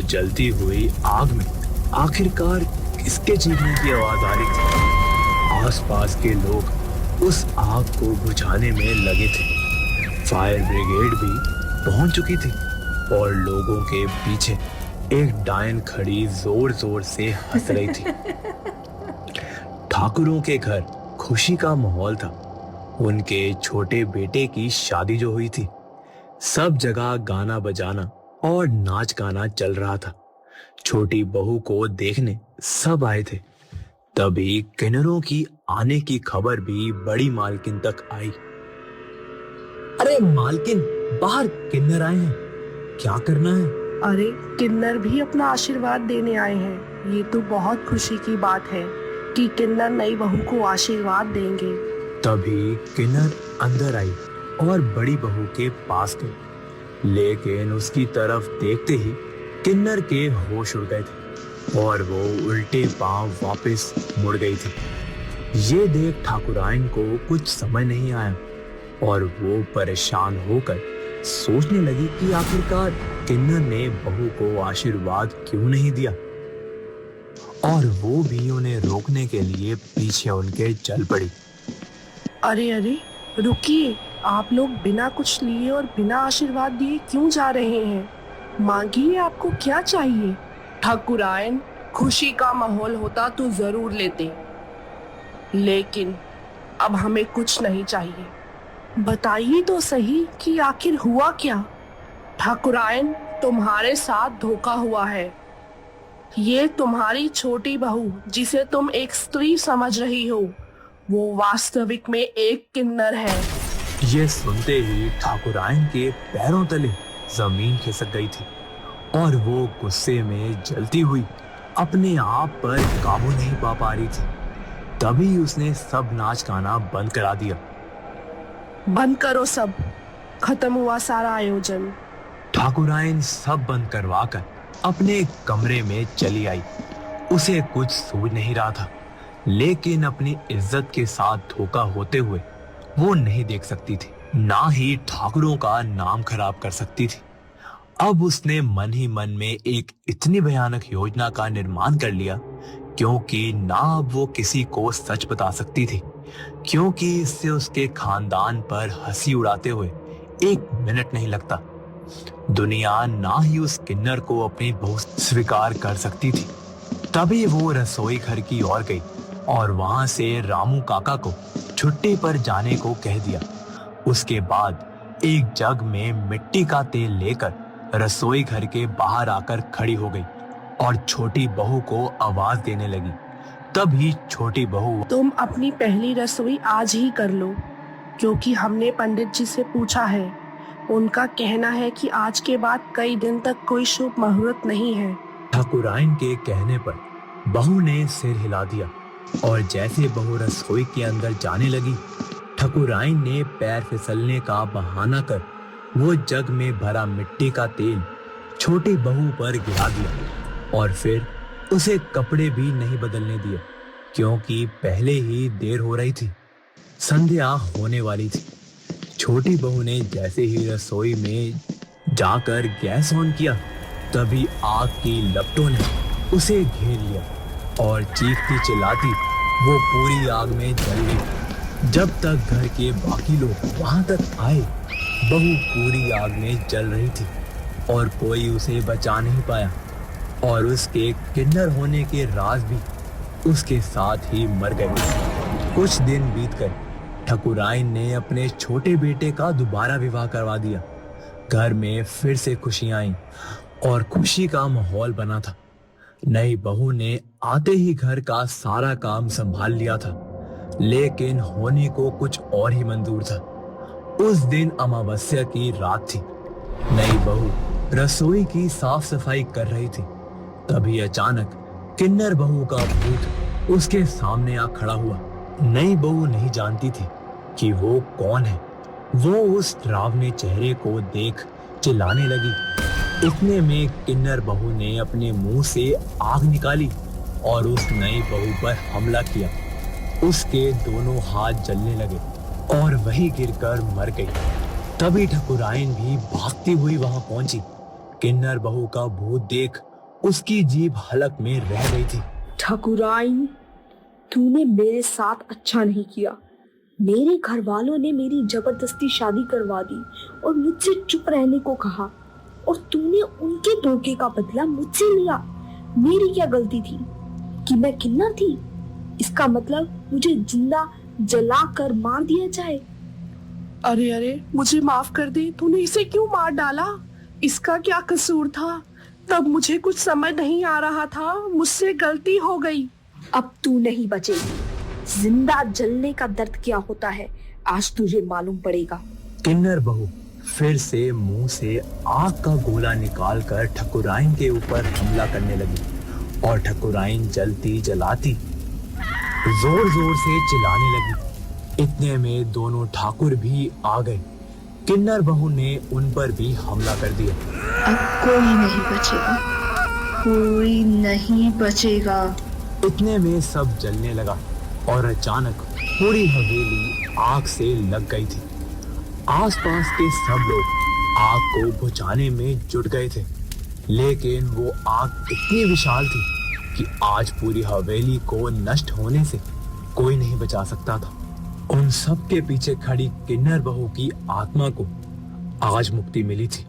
जलती हुई आग में आखिरकार किसके चीखने की आवाज आ रही थी? आसपास के लोग उस आग को बुझाने में लगे थे। फायर ब्रिगेड भी पहुंच चुकी थी और लोगों के पीछे एक डायन खड़ी जोर जोर से हंस रही थी। ठाकुरों के घर खुशी का माहौल था। उनके छोटे बेटे की शादी जो हुई थी, सब जगह गाना बजाना और नाच गाना चल रहा था। छोटी बहू को देखने सब आए थे। तभी किन्नरों की आने की खबर भी बड़ी मालकिन तक आई। अरे मालकिन, बाहर किन्नर आए हैं, क्या करना है? अरे, किन्नर भी अपना आशीर्वाद देने आए हैं। ये तो बहुत खुशी की बात है कि किन्नर नई बहू को आशीर्वाद देंगे। तभी किन्नर अंदर आई और बड़ी बहू के पास गई, लेकिन उसकी तरफ देखते ही किन्नर के होश उड़ गए थे और वो उल्टे पांव वापस मुड़ गई थी। ये देख ठाकुराइन को कुछ समझ नहीं आया और वो परेशान होकर सोचने लगी कि आखिरकार किन्नर ने बहू को आशीर्वाद क्यों नहीं दिया, और वो भी उन्हें रोकने के लिए पीछे उनके चल पड़ी। अरे अरे, रुकिए, आप लोग बिना कुछ लिए और बिना आशीर्वाद दिए क्यों जा रहे हैं? मांगिए, आपको क्या चाहिए? ठाकुराइन, खुशी का माहौल होता तो जरूर लेते, लेकिन अब हमें कुछ नहीं चाहिए। बताइए तो सही कि आखिर हुआ क्या? ठाकुराइन, तुम्हारे साथ धोखा हुआ है। ये तुम्हारी छोटी बहू, जिसे तुम एक स्त्री समझ रही हो, वो वास्तविक में एक किन्नर है। ये सुनते ही ठाकुराइन के पैरों तले जमीन खिसक गई थी और वो गुस्से में जलती हुई अपने आप पर काबू नहीं पा रही थी। तभी उसने सब नाच गाना बंद करा दिया। बंद करो सब, खत्म हुआ सारा आयोजन। ठाकुराइन सब बंद करवाकर अपने कमरे में चली आई। उसे कुछ सूझ नहीं रहा था, लेकिन अपनी इज्जत के साथ धोखा होते हुए वो नहीं देख सकती थी, ना ही ठाकुरों का नाम खराब कर सकती थी। अब उसने मन ही मन में एक इतनी भयानक योजना का निर्माण कर लिया, क्योंकि ना अब वो किसी को सच बता सकती थी, क्योंकि इससे उसके खानदान पर हंसी उड़ाते हुए एक मिनट नहीं लगता। दुनिया ना ही उस किन्नर को अपनी बहू स्वीकार कर सकती थी। तभी वो रसोई घर की ओर गई और वहां से रामू काका को छुट्टी पर जाने को कह दिया। उसके बाद एक जग में मिट्टी का तेल लेकर रसोई घर के बाहर आकर खड़ी हो गई और छोटी बहू को आवाज देने लगी। तभी छोटी बहू, तुम अपनी पहली रसोई आज ही कर लो, क्योंकि हमने पंडित जी से पूछा है। उनका कहना है कि आज के बाद कई दिन तक कोई शुभ मुहूर्त नहीं है। ठाकुराइन के कहने पर बहू ने सिर हिला दिया और जैसे बहू रसोई के अंदर जाने लगी, ठाकुराइन ने पैर फिसलने का बहाना कर वो जग में भरा मिट्टी का तेल छोटी बहू पर गिरा दिया और फिर उसे कपड़े भी नहीं बदलने दिए, क्योंकि पहले ही देर हो रही थी, संध्या होने वाली थी। छोटी बहू ने जैसे ही रसोई में जाकर गैस ऑन किया, तभी आग की लपटों ने उसे घेर लिया और चीखती चिल्लाती वो पूरी आग में जल गई। जब तक घर के बाकी लोग वहां तक आए, बहू पूरी आग में जल रही थी और कोई उसे बचा नहीं पाया और उसके किन्नर होने के राज भी उसके साथ ही मर गए। कुछ दिन बीत गए। ठाकुराइन ने अपने छोटे बेटे का दोबारा विवाह करवा दिया। घर में फिर से खुशियां आईं और खुशी का माहौल बना था। नई बहू ने आते ही घर का सारा काम संभाल लिया था, लेकिन होने को कुछ और ही मंजूर था। उस दिन अमावस्या की रात थी। नई बहू रसोई की साफ सफाई कर रही थी। तभी अचानक किन्नर बहू का भूत उसके सामने आ खड़ा हुआ। नई बहू नहीं जानती थी कि वो कौन है। वो उस डरावने चेहरे को देख चिल्लाने लगी। इतने में किन्नर बहू ने अपने मुंह से आग निकाली और उस नई बहू पर हमला किया। उसके दोनों हाथ जलने लगे और वही गिरकर मर गई। तभी ठाकुराइन भी भागती हुई वहां पहुंची। किन्नर बहू का भूत देख उसकी जीभ हलक में रह गई थी। ठाकुराइन, तूने मेरे साथ अच्छा नहीं किया। मेरे घर वालों ने मेरी जबरदस्ती शादी करवा दी और मुझसे चुप रहने को कहा, और तूने उनके धोखे का बदला मुझसे लिया। मेरी क्या गलती थी कि मैं किन्नर थी? इसका मतलब मुझे जिंदा जला कर मार दिया जाए। अरे अरे, मुझे माफ कर दे। तूने इसे क्यों मार डाला? इसका क्या कसूर था? तब मुझे कुछ समझ नहीं आ रहा था। मुझसे गलती हो गई। अब तू नहीं बचेगी। जिंदा जलने का दर्द क्या होता है आज तुझे मालूम पड़ेगा। किन्नर बहू फिर से मुंह से आग का गोला निकालकर ठकुराइन के ऊपर हमला करने लगी और ठकुराइन जलती जलाती जोर जोर से चिल्लाने लगी। इतने में दोनों ठाकुर भी आ गए। किन्नर बहू ने उन पर भी हमला कर दिया। अब कोई नहीं बचेगा, कोई नहीं बचेगा। इतने में सब जलने लगा और अचानक पूरी हवेली आग से लग गई थी। आसपास के सब लोग आग को बुझाने में जुट गए थे, लेकिन वो आग इतनी विशाल थी कि आज पूरी हवेली को नष्ट होने से कोई नहीं बचा सकता था। उन सब के पीछे खड़ी किन्नर बहू की आत्मा को आज मुक्ति मिली थी।